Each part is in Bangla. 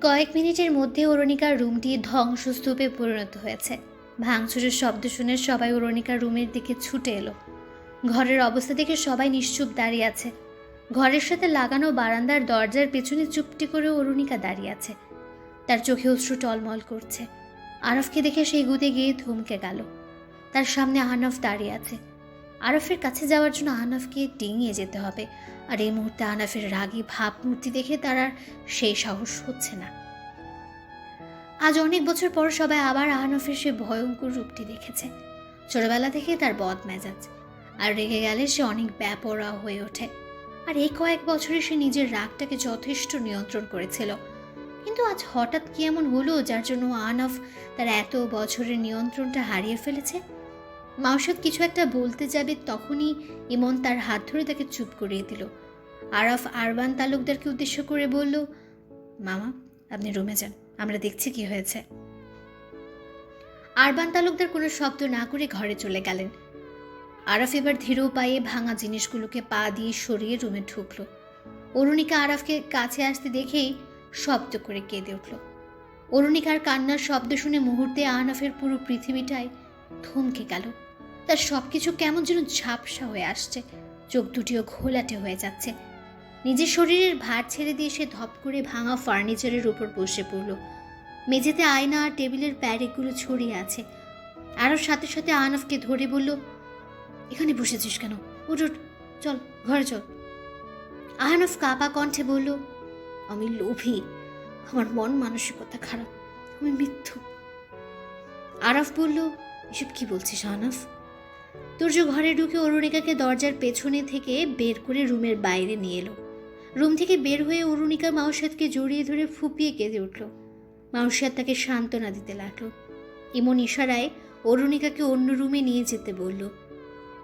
কয়েক মিনিটের মধ্যে অরুণিকার রুমটি ধ্বংসস্তূপে পরিণত হয়েছে। ভাঙচুরের শব্দ শুনে সবাই অরুণিকার রুমের দিকে ছুটে এলো। ঘরের অবস্থা দেখে সবাই নিশ্চুপ দাঁড়িয়ে আছে। ঘরের সাথে লাগানো বারান্দার দরজার পেছনে চুপটি করে অরুণিকা দাঁড়িয়ে আছে। তার চোখে অশ্রু টলমল করছে। আরফকে দেখে সে এগুতে গিয়ে থমকে গেল। তার সামনে আহনাফ দাঁড়িয়ে আছে। আরফের কাছে যাওয়ার জন্য আহনাফকে ডিঙিয়ে যেতে হবে, আর এই মুহূর্তে আহনাফের রাগী ভাবমূর্তি দেখে তার আর সেই সাহস হচ্ছে না। আজ অনেক বছর পর সবাই আবার আহনাফের সে ভয়ঙ্কর রূপটি দেখেছে। ছোটবেলা থেকে তার বদ মেজাজ, আর রেগে গেলে সে অনেক বেপরোয়া হয়ে ওঠে। আর এই কয়েক বছরে সে নিজের রাগটাকে যথেষ্ট নিয়ন্ত্রণ করেছিল, কিন্তু আজ হঠাৎ কি এমন হলো যার জন্য আহনাফ তার এত বছরের নিয়ন্ত্রণটা হারিয়ে ফেলেছে। মাউসাদ কিছু একটা বলতে যাবে, তখনই ইমন তার হাত ধরে তাকে চুপ করিয়ে দিল। আরাফ আরবান তালুকদারকে উদ্দেশ্য করে বলল, মামা আপনি রুমে যান, আমরা দেখছি কি হয়েছে। আরবান তালুকদার কোনো শব্দ না করে ঘরে চলে গেলেন। আরাফ এবার ধীর পায়ে ভাঙা জিনিসগুলোকে পা দিয়ে সরিয়ে রুমে ঢুকলো। অরুণিকা আরাফকে কাছে আসতে দেখেই শব্দ করে কেঁদে উঠল। অরুণিকার কান্নার শব্দ শুনে মুহূর্তে আহনাফের পুরো পৃথিবীটাই থমকে গেল। তার সবকিছু কেমন যেন ঝাপসা হয়ে আসছে, চোখ দুটিও ঘোলাটে হয়ে যাচ্ছে। নিজের শরীরের ভার ছেড়ে দিয়ে সে ধপ করে ভাঙা ফার্নিচারের উপর বসে পড়ল। মেঝেতে আয়না আর টেবিলের প্যারেকগুলো ছড়িয়ে আছে। আরও সাথে সাথে আহনাফকে ধরে বলল, এখানে বসেছিস কেন? উঠ উঠ, চল ঘরে চল। আহনাফ কাঁপা কণ্ঠে বলল, আমি লোভী, আমার মন মানসিকতা খারাপ, আমি মিথ্যু। আরাফ বলল, এসব কি বলছিস আহনাফ? তুর্য ঘরে ঢুকে অরুণিকাকে দরজার পেছনে থেকে বের করে রুমের বাইরে নিয়ে এলো। রুম থেকে বের হয়ে অরুণিকা মাউসাদকে জড়িয়ে ধরে ফুপিয়ে কেঁদে উঠল। মাউসাদ তাকে সান্ত্বনা দিতে লাগলো। ইমন ইশারায় অরুণিকাকে অন্য রুমে নিয়ে যেতে বলল।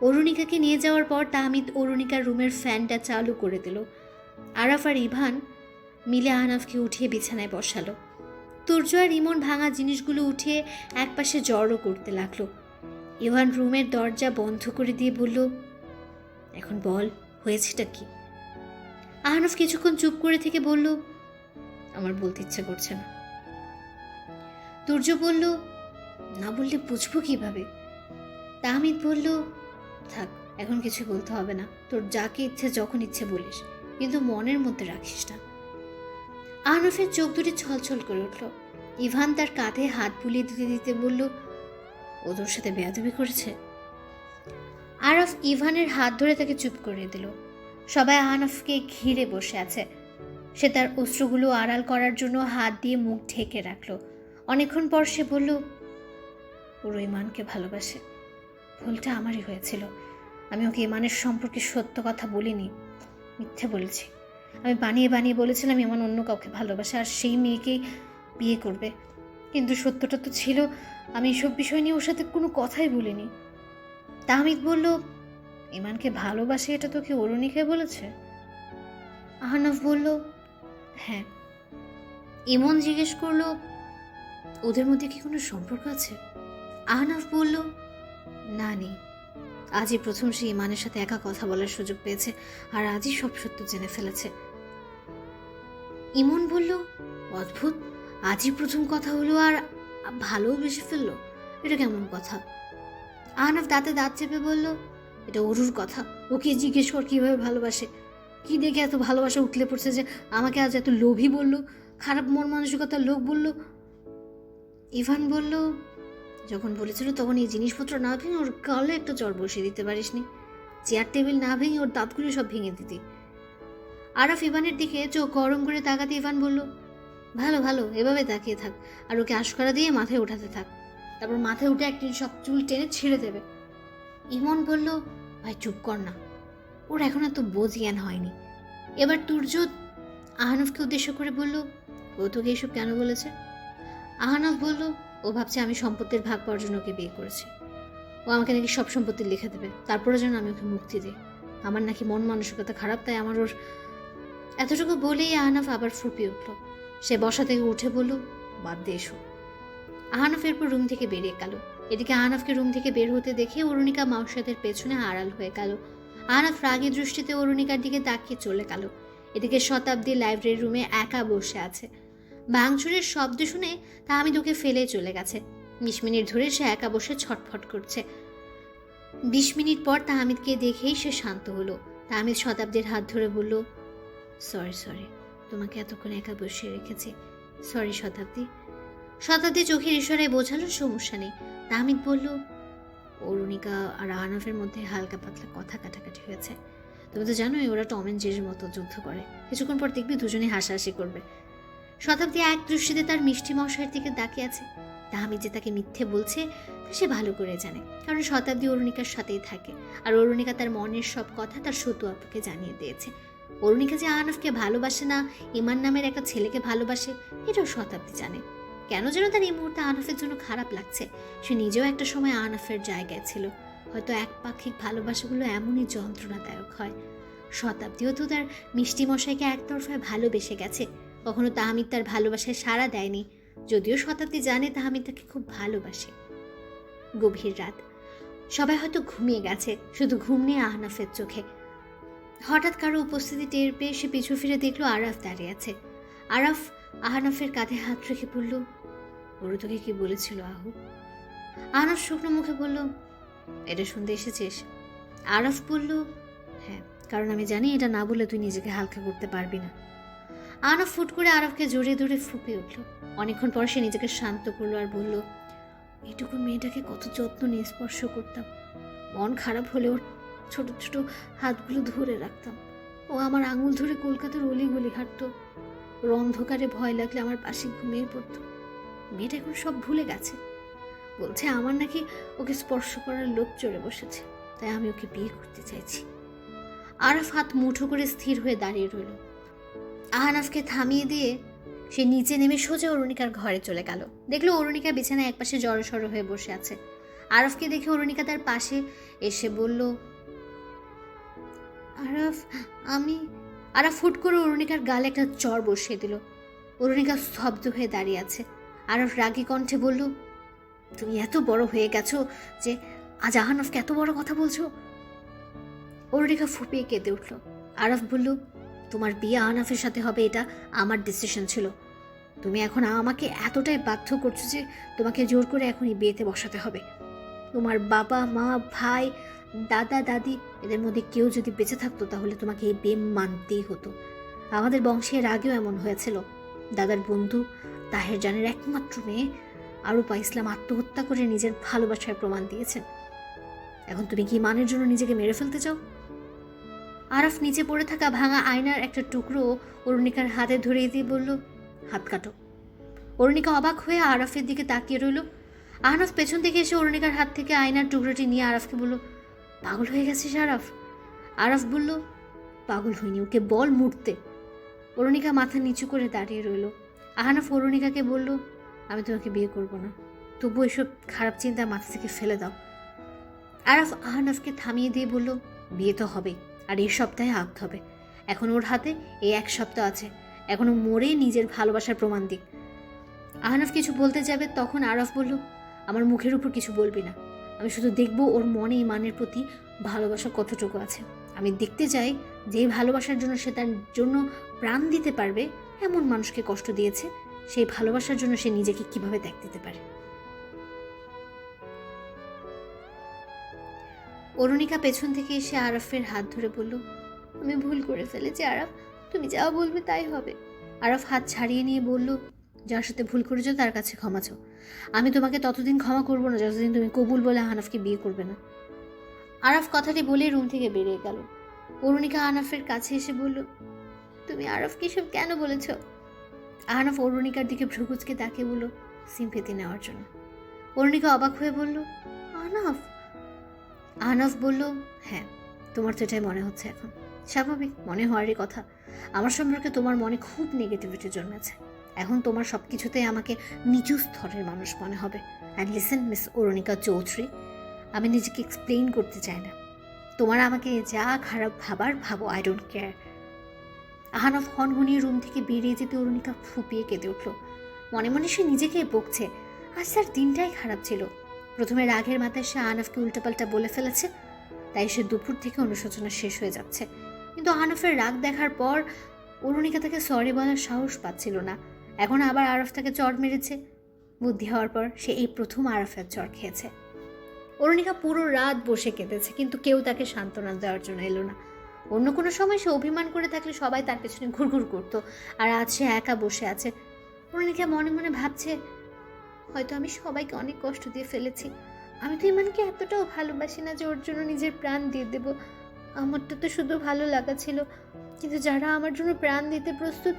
অরুণিকাকে নিয়ে যাওয়ার পর তাহমিদ অরুণিকার রুমের ফ্যানটা চালু করে দিল। আরাফ আর ইভান মিলে আহনাফকে উঠিয়ে বিছানায় বসালো। তুর্য আর ইমন ভাঙা জিনিসগুলো উঠিয়ে একপাশে জড়ো করতে লাগলো। ইভান রুমের দরজা বন্ধ করে দিয়ে বলল, এখন বল হয়েছেটা কি? আহনাফ কিছুক্ষণ চুপ করে থেকে বলল, আমার বলতে ইচ্ছে করছে না। তুর্য বলল, না বললে বুঝবো কিভাবে? তাহমিদ বলল, থাক এখন কিছু বলতে হবে না, তোর যাকে ইচ্ছে যখন ইচ্ছে বলিস, কিন্তু মনের মধ্যে রাখিস না। আহনাফের চোখ দুটি ছলছল করে উঠল। ইভান তার কাঁধে হাত বুলিয়ে দিতে দিতে বলল, ও তোর সাথে বেয়াদবি করেছে? আরাফ ইভানের হাত ধরে তাকে চুপ করে দিল। সবাই আহনাফকে ঘিরে বসে আছে। সে তার অস্ত্রগুলো আড়াল করার জন্য হাত দিয়ে মুখ ঢেকে রাখলো। অনেকক্ষণ পর সে বলল, ওর ইমানকে ভালোবাসে, ভুলটা আমারই হয়েছিল। আমি ওকে ইমানের সম্পর্কে সত্য কথা বলিনি, মিথ্যে বলেছি। আমি বানিয়ে বানিয়ে বলেছিলাম ইমান অন্য কাউকে ভালোবাসে আর সেই মেয়েকেই বিয়ে করবে, কিন্তু সত্যটা তো ছিল আমি এসব বিষয় নিয়ে ওর সাথে কোনো কথাই বলিনি। তাহমিদ বলল, ইমানকে ভালোবাসে এটা তোকে অরুণিকে বলেছে? আহনাফ বলল, হ্যাঁ। ইমন জিজ্ঞেস করলো, ওদের মধ্যে কি কোনো সম্পর্ক আছে? আহনাফ বলল, না নেই। আজই প্রথম সে ইমানের সাথে একা কথা বলার সুযোগ পেয়েছে, আর আজই সব সত্য জেনে ফেলেছে। ইমন বলল, অদ্ভুত, আজই প্রথম কথা হলো আর ভালোবেসে ফেললো, এটা কেমন কথা? আহনাফ দাঁতে দাঁত চেপে বলল, এটা অরুর কথা, ওকে জিজ্ঞেস কর কিভাবে ভালোবাসে, কি দেখে এত ভালোবাসা উঠলে পড়ছে যে আমাকে আজ এত লোভী বলল, খারাপ মন মানসিকতার লোক বলল। ইভান বলল, যখন বলেছিল তখন এই জিনিসপত্র না ভেঙে ওর গালে একটা চড় বসিয়ে দিতে পারিসনি? চেয়ার টেবিল না ভেঙে ওর দাঁতগুলো সব ভেঙে দিতি। আরাফ ইভানের দিকে চোখ গরম করে তাকাতে ইভান বলল, ভালো ভালো, এভাবে তাকিয়ে থাক আর ওকে আশকারা দিয়ে মাথায় উঠাতে থাক, তারপর মাথায় উঠে একদিন সব চুল টেনে ছিঁড়ে দেবে। ইমন বলল, ভাই চুপ কর না, ওর এখন এত বোঝ জ্ঞান হয়নি। এবার তুর্য আহনাফকে উদ্দেশ্য করে বলল, ও তোকে এসব কেন বলেছে? আহনাফ বলল, ও ভাবছে আমি সম্পত্তির ভাগ পাওয়ার জন্য ওকে বিয়ে করেছি। ও আমাকে নাকি সব সম্পত্তি লিখে দেবে, তারপরে যেন আমি ওকে মুক্তি দিই। আমার নাকি মন মানসিকতা খারাপ, তাই আমার ওর। এতটুকু বলেই আহনাফ আবার ফুপিয়ে উঠল। সে বসা থেকে উঠে বলল, বাদ দিয়ে এসো। আহনাফ এরপর রুম থেকে বেরিয়ে গেল। এদিকে আহনাফকে রুম থেকে বের হতে দেখে অরুণিকা মাউসাদের পেছনে আড়াল হয়ে গেল। আহনাফ রাগী দৃষ্টিতে অরুণিকার দিকে তাকিয়ে চলে গেল। এদিকে শতাব্দী লাইব্রেরি রুমে একা বসে আছে। ভাঙচুরের শব্দ শুনে তাহমিদ ওকে ফেলে চলে গেছে। 20 মিনিট ধরে সে একা বসে ছটফট করছে। 20 মিনিট পর তাহমিদকে দেখেই সে শান্ত হলো। তাহমিদ শতাব্দীর হাত ধরে বলল, সরি, তোমাকে এতক্ষণ একা বসিয়ে রেখেছি, সরি শতাব্দী। শতাব্দী চোখের ইশারায় বোঝালো সমস্যা নেই। তাহমিদ বলল, অরুণিকা আর আহনাফের মধ্যে হালকা পাতলা কথা কাটাকাটি হয়েছে। তুমি তো জানোই ওরা টম অ্যান্ড জেরির মতো যুদ্ধ করে, কিছুক্ষণ পর দেখবি দুজনে হাসাহাসি করবে। শতাব্দী এক দৃষ্টিতে তার মিষ্টি মশাইয়ের দিকে তাকিয়ে আছে। তাহমিদ যে তাকে মিথ্যে বলছে তা সে ভালো করে জানে, কারণ শতাব্দী অরুণিকার সাথেই থাকে, আর অরুণিকা তার মনের সব কথা তার সতু আপুকে জানিয়ে দিয়েছে। অরুণিকা যে আহনাফকে ভালোবাসে না, ইমান নামের একটা ছেলেকে ভালোবাসে, এটাও শতাব্দী জানে। কেন যেন তার এই মুহূর্তে আহনাফের জন্য খারাপ লাগছে। সে নিজেও একটা সময় আহনাফের জায়গায় ছিল। হয়তো একপাক্ষিক ভালোবাসাগুলো এমনই যন্ত্রণাদায়ক হয়। শতাব্দীও তো তার মিষ্টি মশাইকে একতরফায় ভালোবেসে গেছে, কখনো তাহমিদ তার ভালোবাসায় সাড়া দেয়নি, যদিও শতাব্দী জানে তাহমিদ তাকে খুব ভালোবাসে। গভীর রাত, সবাই হয়তো ঘুমিয়ে গেছে, শুধু ঘুম নেই আহনাফের চোখে। হঠাৎ কারো উপস্থিতি টের পেয়ে সে পিছু ফিরে দেখলো আরাফ দাঁড়িয়ে আছে। আরাফ আহনাফের কাঁধে হাত রেখে বলল, ওরা তোকে কি বলেছিল আহু? আহনাফ শুকনো মুখে বলল, এটা শুনতে এসেছিস? আরাফ বলল, হ্যাঁ, কারণ আমি জানি এটা না বলে তুই নিজেকে হালকা করতে পারবি না। আহনাফ ফুট করে আরাফকে জড়িয়ে ধরে ফুঁপে উঠল। অনেকক্ষণ পর সে নিজেকে শান্ত করলো আর বলল, এইটুকু মেয়েটাকে কত যত্ন নিয়ে স্পর্শ করতাম, মন খারাপ হলে ওর ছোট ছোট হাতগুলো ধরে রাখতাম, ও আমার আঙুল ধরে কলকাতার অলিগলি হাঁটতো, ওর অন্ধকারে ভয় লাগলে আমার পাশে ঘুমিয়ে পড়তো। মেয়েটা এখন সব ভুলে গেছে, বলছে আমার নাকি ওকে স্পর্শ করার লোভ চড়ে বসেছে, তাই আমি ওকে বিয়ে করতে চাইছি। আরাফ হাত মুঠো করে স্থির হয়ে দাঁড়িয়ে রইল। আহনাফকে থামিয়ে দিয়ে সে নিচে নেমে সোজা অরুণিকার ঘরে চলে গেল। দেখলো অরুণিকা বিছানায় একপাশে জড়সড় হয়ে বসে আছে। আরাফকে দেখে অরুণিকা তার পাশে এসে বলল, আরাফ আরাফ ফুট করে অরুণিকার গালে একটা চড় বসিয়ে দিল। অরুণিকা স্তব্ধ হয়ে দাঁড়িয়ে আছে। আরাফ রাগী কণ্ঠে বলল, তুমি এত বড় হয়ে গেছো যে আজ আহনাফকে এত বড় কথা বলছো? অরুণিকা ফুপিয়ে কেঁদে উঠল। আরাফ বলল, তোমার বিয়ে আহনাফের সাথে হবে এটা আমার ডিসিশন ছিল। তুমি এখন আমাকে এতটাই বাধ্য করছো যে তোমাকে জোর করে এখনই বিয়েতে বসাতে হবে। তোমার বাবা মা ভাই দাদা দাদি এদের মধ্যে কেউ যদি বেঁচে থাকতো তাহলে তোমাকে এই বিয়ে মানতেই হতো। আমাদের বংশের আগেও এমন হয়েছিল। দাদার বন্ধু তাহের জানের একমাত্র মেয়ে আরুপা ইসলাম আত্মহত্যা করে নিজের ভালোবাসার প্রমাণ দিয়েছেন। এখন তুমি কি মানের জন্য নিজেকে মেরে ফেলতে চাও? আরাফ নিচে পড়ে থাকা ভাঙা আয়নার একটা টুকরো অরুণিকার হাতে ধরিয়ে দিয়ে বলল, হাত কাটো। অরুণিকা অবাক হয়ে আরাফের দিকে তাকিয়ে রইল। আহনাফ পেছন থেকে এসে অরুণিকার হাত থেকে আয়নার টুকরোটি নিয়ে আরাফকে বলল, পাগল হয়ে গেছিস আরাফ? আরাফ বলল, পাগল হইনি, ওকে বল মুড়তে। অরুণিকা মাথা নিচু করে দাঁড়িয়ে রইল। আহনাফ অরুণিকাকে বলল, আমি তোমাকে বিয়ে করব না, তবু এসব খারাপ চিন্তা মাথা থেকে ফেলে দাও। আরাফ আহনাফকে থামিয়ে দিয়ে বলল, বিয়ে তো হবে, আর এই সপ্তাহে আঁকতে হবে। এখন ওর হাতে এই 1 সপ্তাহ আছে, এখনো মরে নিজের ভালোবাসার প্রমাণ দিক। আহনাফ কিছু বলতে যাবে, তখন আরাফ বলল, আমার মুখের উপর কিছু বলবি না, আমি শুধু দেখব ওর মনে ইমানের প্রতি ভালোবাসা কতটুকু আছে। আমি দেখতে চাই যে ভালোবাসার জন্য সে তার জন্য প্রাণ দিতে পারবে, এমন মানুষকে কষ্ট দিয়েছে, সেই ভালোবাসার জন্য সে নিজেকে কিভাবে ত্যাগ দিতে পারে। অরুণিকা পেছন থেকে এসে আরাফের হাত ধরে বলল, আমি ভুল করে ফেলেছি আরাফ, তুমি যা বলবে তাই হবে। আরাফ হাত ছাড়িয়ে নিয়ে বলল, যার সাথে ভুল করেছো তার কাছে ক্ষমা চাও। আমি তোমাকে ততদিন ক্ষমা করবো না যতদিন তুমি কবুল বলে আহনাফকে বিয়ে করবে না। আরাফ কথাটি বলে রুম থেকে বেরিয়ে গেল। অরুণিকা আহনাফের কাছে এসে বলল, তুমি আরাফকে সব কেন বলেছ? আহনাফ অরুণিকার দিকে ভ্রুকুচকে তাকিয়ে বলল, সিম্পেথি নেওয়ার জন্য। অরুণিকা অবাক হয়ে বলল, আহনাফ? আহনাফ বলল, হ্যাঁ, তোমার তো এটাই মনে হচ্ছে এখন। স্বাভাবিক, মনে হওয়ারই কথা। আমার সম্পর্কে তোমার মনে খুব নেগেটিভিটি জন্মেছে। এখন তোমার সব কিছুতেই আমাকে নিচু স্তরের মানুষ মনে হবে। And listen miss Arunika Chowdhury, আমি নিজেকে এক্সপ্লেইন করতে চাই না। তোমার আমাকে যা খারাপ ভাবার ভাবো, আই ডোন্ট কেয়ার। আহনাফ হনহনিয়ে রুম থেকে বেরিয়ে যেতে অরুণিকা ফুপিয়ে কেঁদে উঠল। মনে মনে সে নিজেকে বকছে, আজ তার দিনটাই খারাপ ছিল। প্রথমে রাগের মাথায় সে আহনাফকে উল্টাপাল্টা বলে ফেলেছে, তাই সে দুপুর থেকে অনুশোচনা শেষ হয়ে যাচ্ছে। কিন্তু আহনাফের রাগ দেখার পর অরুণিকা তাকে সরি বলার সাহস পাচ্ছিল না। এখন আবার আরফ তাকে চড় মেরেছে। বুদ্ধি হওয়ার পর সে এই প্রথম আরফের চড় খেয়েছে। অরুণিকা পুরো রাত বসে কেঁদেছে, কিন্তু কেউ তাকে সান্ত্বনা দেওয়ার জন্য এলো না। অন্য কোনো সময় সে অভিমান করে থাকলে সবাই তার পেছনে ঘুরঘুর করতো, আর আজ সে একা বসে আছে। অরুণিকা মনে মনে ভাবছে, হয়তো আমি সবাইকে অনেক কষ্ট দিয়ে ফেলেছি। আমি তো ইমানকে এতটাও ভালোবাসি না যে ওর জন্য নিজের প্রাণ দিয়ে দেব। আমারটা তো শুধু ভালো লাগা ছিল, কিন্তু যারা আমার জন্য প্রাণ দিতে প্রস্তুত,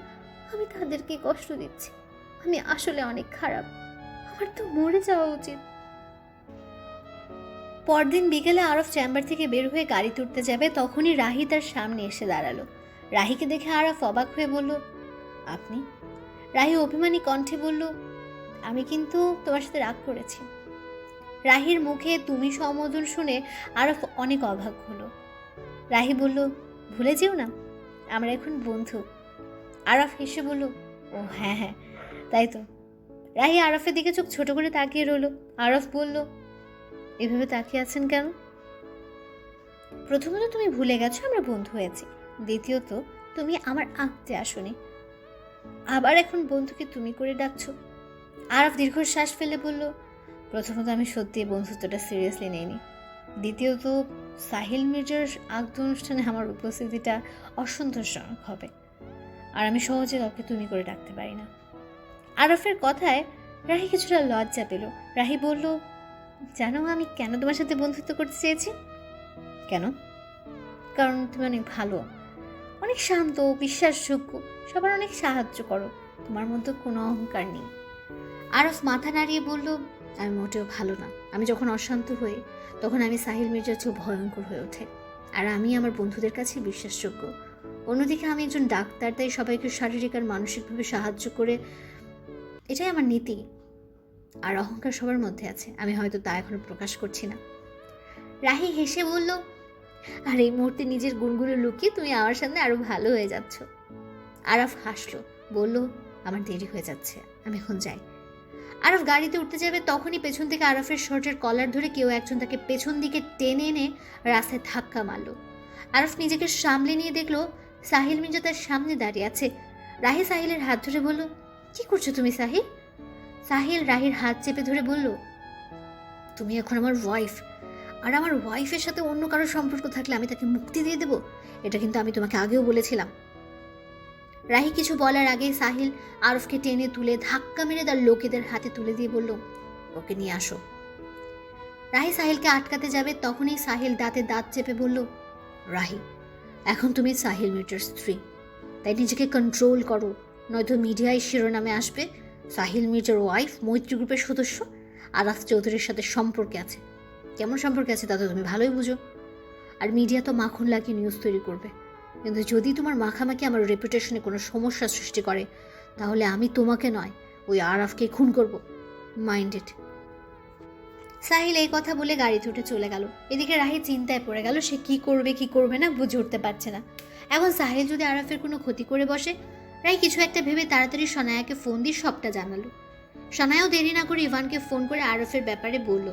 আমি তাদেরকে কষ্ট দিচ্ছি। আমি আসলে অনেক খারাপ, আমার তো মরে যাওয়া উচিত। পরদিন বিকেলে আরফ চেম্বার থেকে বের হয়ে গাড়ি তুলতে যাবে, তখনই রাহি তার সামনে এসে দাঁড়ালো। রাহিকে দেখে আরফ অবাক হয়ে বলল, আপনি? রাহি অভিমানী কণ্ঠে বলল, আমি কিন্তু তোমার সাথে রাগ করেছি। রাহির মুখে তুমি সম্বোধন শুনে আরফ অনেক অবাক হলো। রাহি বলল, ভুলে যেও না, আমরা এখন বন্ধু। আরফ হেসে বলল, ও হ্যাঁ হ্যাঁ, তাই তো। রাহি আরফের দিকে চোখ ছোট করে তাকিয়ে রইল। আরফ বলল, এভাবে তাকিয়ে আছেন কেন? প্রথমত তুমি ভুলে গেছো আমরা বন্ধু হয়েছি, দ্বিতীয়ত তুমি আমার আঁকতে আসনি, আবার এখন বন্ধুকে তুমি করে ডাকছো। আরফ দীর্ঘশ্বাস ফেলে বলল, প্রথমত আমি সত্যি বন্ধুত্বটা সিরিয়াসলি নেইনি, দ্বিতীয়ত সাহিল মির্জার আগ্ধ অনুষ্ঠানে আমার উপস্থিতিটা অসন্তোষজনক হবে, আর আমি সহজে কাউকে তুমি করে ডাকতে পারি না। আরফের কথায় রাহি কিছুটা লজ্জা পেল। রাহি বলল, জানো আমি কেন তোমার সাথে বন্ধুত্ব করতে চেয়েছি? কেন? কারণ তুমি অনেক ভালো, অনেক শান্ত, বিশ্বাসযোগ্য, সবার অনেক সাহায্য করো, তোমার মধ্যে কোনো অহংকার নেই। আরফ মাথা নাড়িয়ে বলল, আমি মোটেও ভালো না। আমি যখন অশান্ত হই তখন আমি সাহিল মির্জার চেয়েও ভয়ঙ্কর হয়ে ওঠে, আর আমি আমার বন্ধুদের কাছে বিশ্বাসযোগ্য। অন্যদিকে আমি একজন ডাক্তার, তাই সবাইকে শারীরিক আর মানসিকভাবে সাহায্য করে, এটাই আমার নীতি। আর অহংকার সবার মধ্যে আছে, আমি হয়তো তা এখনো প্রকাশ করছি না। রাহি হেসে বলল, আর এই মুহূর্তে নিজের গুণগুলো লুকিয়ে তুমি আমার সামনে আরো ভালো হয়ে যাচ্ছ। আরফ হাসলো, বলল, আমার দেরি হয়ে যাচ্ছে, আমি এখন যাই। আরফ গাড়িতে উঠতে যাবে, তখনই পেছন থেকে আরফের শার্টের কলার ধরে কেউ একজন তাকে পেছন দিকে টেনে এনে রাস্তায় ধাক্কা মারল। আরফ নিজেকে সামলে নিয়ে দেখলো সাহিল মির্জা তার সামনে দাঁড়িয়ে আছে। রাহি সাহিলের হাত ধরে বলল, কি করছো তুমি সাহিল? সাহিল রাহির হাত চেপে ধরে বলল, তুমি এখন আমার ওয়াইফ, আর আমার ওয়াইফের সাথে অন্য কারোর সম্পর্ক থাকলে আমি তাকে মুক্তি দিয়ে দেব, এটা কিন্তু আমি তোমাকে আগেও বলেছিলাম। রাহি কিছু বলার আগেই সাহিল আরফকে টেনে তুলে ধাক্কা মেরে তার লোকেদের হাতে তুলে দিয়ে বলল, ওকে নিয়ে আসো। রাহি সাহিলকে আটকাতে যাবে, তখনই সাহিল দাঁতে দাঁত চেপে বলল, রাহি, এখন তুমি সাহিল মির্জার স্ত্রী, তাই নিজেকে কন্ট্রোল করো, নয়তো মিডিয়ায় শিরোনামে আসবে সাহিল মির্জার ওয়াইফ মৈত্রী গ্রুপের সদস্য আরাফ চৌধুরীর সাথে সম্পর্কে আছে। কেমন সম্পর্কে আছে তা তো তুমি ভালোই বুঝো। আর মিডিয়া তো মাখন লাগিয়ে নিউজ তৈরি করবে, কিন্তু যদি তোমার মাখামাখি আমার রেপুটেশনে কোনো সমস্যা সৃষ্টি করে, তাহলে আমি তোমাকে নয়, ওই আরাফকে খুন করব, মাইন্ড ইট। সাহিল এই কথা বলে গাড়িতে উঠে চলে গেল। এদিকে রাহি চিন্তায় পড়ে গেল, সে কি করবে কি করবে না বুঝে উঠতে পারছে না। এখন সাহিল যদি আরাফের কোনো ক্ষতি করে বসে, রাহি কিছু একটা ভেবে তাড়াতাড়ি সনায়াকে ফোন দিয়ে সবটা জানালো। সনায়াও দেরি না করে ইভানকে ফোন করে আরাফের ব্যাপারে বলল।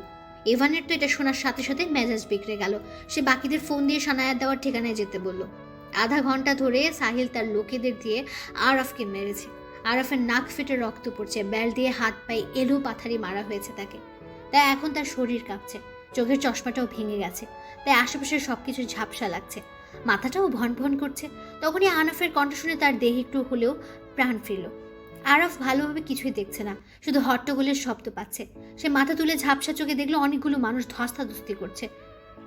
ইভানের তো এটা শোনার সাথে সাথে মেজাজ বিগড়ে গেল। সে বাকিদের ফোন দিয়ে সনায়ার দেওয়ার ঠিকানায় যেতে বলল। আধা ঘন্টা ধরে সাহিল তার লোকেদের দিয়ে আরাফকে মেরেছে। আরাফের নাক ফেটে রক্ত পড়ছে, বেল দিয়ে হাত পায়ে এলো পাথারি মারা হয়েছে তাকে। তাই এখন তার শরীর কাঁপছে, চোখের চশমাটাও ভেঙে গেছে, তাই আশেপাশের সবকিছু ঝাপসা লাগছে, মাথাটাও ভন ভন করছে। তখনই আনাফের কণ্ঠ শুনে তার দেহে একটু হলেও প্রাণ ফিরল। আরাফ ভালোভাবে কিছুই দেখছে না, শুধু হট্টগোলের শব্দ পাচ্ছে। সে মাথা তুলে ঝাপসা চোখে দেখলো অনেকগুলো মানুষ ধস্তাধস্তি করছে।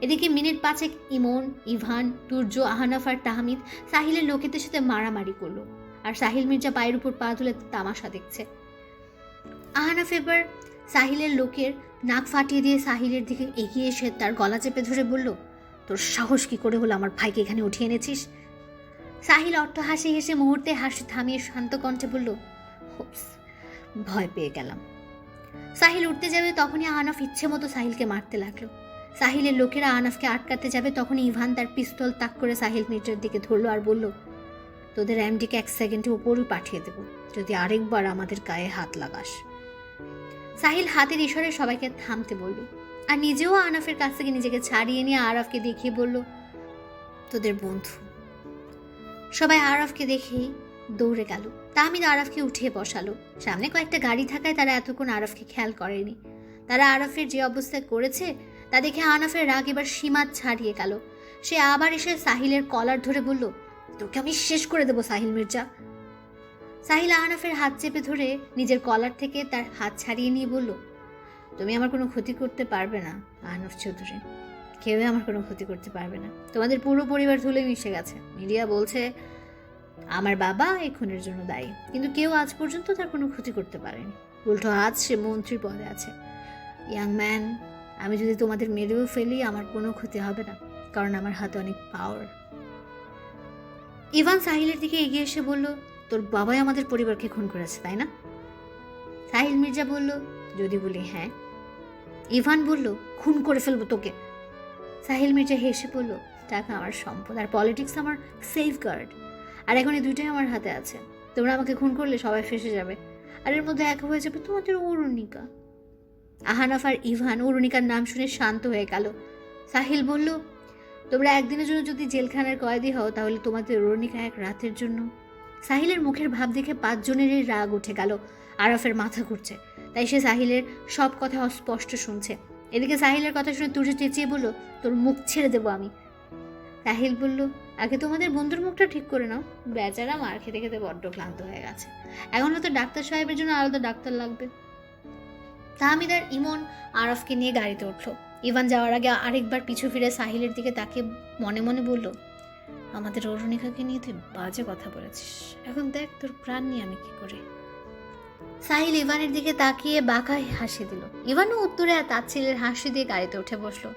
এদিকে মিনিট পাঁচেক ইমন, ইভান, তুর্য, আহনাফ আর তাহমিদ সাহিলের লোকেদের সাথে মারামারি করলো, আর সাহিল মির্জা পায়ের উপর পা তুলে তামাশা দেখছে। আহনাফ এবার সাহিলের লোকের নাক ফাটিয়ে দিয়ে সাহিলের দিকে এগিয়ে এসে তার গলা চেপে ধরে বলল, তোর সাহস কি করে হলো আমার ভাইকে এখানে উঠিয়ে এনেছিস? সাহিল অট্ট হাসি হেসে মুহূর্তে হাসি থামিয়ে শান্ত কণ্ঠে বলল, ভয় পেয়ে গেলাম। সাহিল উঠতে যাবে, তখনই আহনাফ ইচ্ছে মতো সাহিলকে মারতে লাগলো। সাহিলের লোকেরা আহনাফকে আটকাতে যাবে, তখনই ইভান তার পিস্তল তাক করে সাহিল মির্জার দিকে ধরলো আর বলল, তোদের এমডিকে 1 সেকেন্ডে উপরই পাঠিয়ে দেব যদি আরেকবার আমাদের গায়ে হাত লাগাস। সাহিল হাতের ইশারায় সবাইকে থামতে বলল, আর নিজেও আহনাফের কাছ থেকে নিজেকে ছাড়িয়ে নিয়ে আরাফকে দেখিয়ে বলল, তোদের বন্ধু। সবাই আরাফকে দেখেই দৌড়ে গেল। তাহমিদ আরাফকে উঠিয়ে বসালো। সামনে কয়েকটা গাড়ি থাকায় তারা এতক্ষণ আরাফকে খেয়াল করেনি। তারা আরাফের যে অবস্থায় করেছে তা দেখে আহনাফের রাগ এবার সীমা ছাড়িয়ে গেল। সে আবার এসে সাহিলের কলার ধরে বলল, তোকে আমি শেষ করে দেবো সাহিল মির্জা। সাহিল আহনাফের হাত চেপে ধরে নিজের কলার থেকে তার হাত ছাড়িয়ে নিয়ে বলল, তুমি আমার কোনো ক্ষতি করতে পারবে না আহনাফ চৌধুরী, কেউ আমার কোনো ক্ষতি করতে পারবে না। তোমাদের পুরো পরিবার ধুলে মিশে গেছে। মিডিয়া বলছে আমার বাবা এই খুনের জন্য দায়ী, কিন্তু কেউ আজ পর্যন্ত তার কোনো ক্ষতি করতে পারেনি। উল্টো আজ সে মন্ত্রী পদে আছে। ইয়াং ম্যান, আমি যদি তোমাদের মেরেও ফেলি আমার কোনো ক্ষতি হবে না, কারণ আমার হাতে অনেক পাওয়ার। ইভান সাহিলের দিকে এগিয়ে এসে বলল, তোর বাবাই আমাদের পরিবারকে খুন করেছে তাই না? সাহিল মির্জা বলল, যদি বলি হ্যাঁ। ইভান বলল, খুন করে ফেলবো তোকে। সাহিল মির্জা হেসে বলল, টাকা আমার সম্পদ আর পলিটিক্স আমার সেফ গার্ড, আর এখন এই দুইটাই আমার হাতে আছে। তোমরা আমাকে খুন করলে সবাই ফেসে যাবে, আর এর মধ্যে একা হয়ে যাবে তোমাদের অরুণিকা। আহনাফ আর ইভান অরুণিকার নাম শুনে শান্ত হয়ে গেল। সাহিল বলল, তোমরা একদিনের জন্য যদি জেলখানার কয়েদি হও তাহলে তোমাদের অরুণিকা এক রাতের জন্য। সাহিলের মুখের ভাব দেখে 5 জনেরই রাগ উঠে গেল। আরাফের মাথা ঘুরছে, তাই সে সাহিলের সব কথা অস্পষ্ট শুনছে। এদিকে সাহিলের কথা শুনে তুর্য চেঁচিয়ে বলল, তোর মুখ ছেড়ে দেবো আমি। সাহিল বলল, আগে তোমাদের বন্ধুর মুখটা ঠিক করে নাও। বেচারা মার খেতে খেতে বড্ড ক্লান্ত হয়ে গেছে, এখন হয়তো ডাক্তার সাহেবের জন্য আলাদা ডাক্তার লাগবে। তাহমিদ আর ইমন আরাফকে নিয়ে গাড়িতে উঠল। ইভান যাওয়ার আগে আরেকবার পিছু ফিরে সাহিলের দিকে তাকে মনে মনে বলল, আমাদের অরুণিকাকে নিয়ে তুই বাজে কথা বলেছিস, এখন দেখ তোর প্রাণ নিয়ে আমি কি করি। সাহিল ইভানের দিকে তাকিয়ে বাঁকা হাসি দিল। ইভানও উত্তরে তাচ্ছিলের হাসি দিয়ে গাড়িতে উঠে বসলো।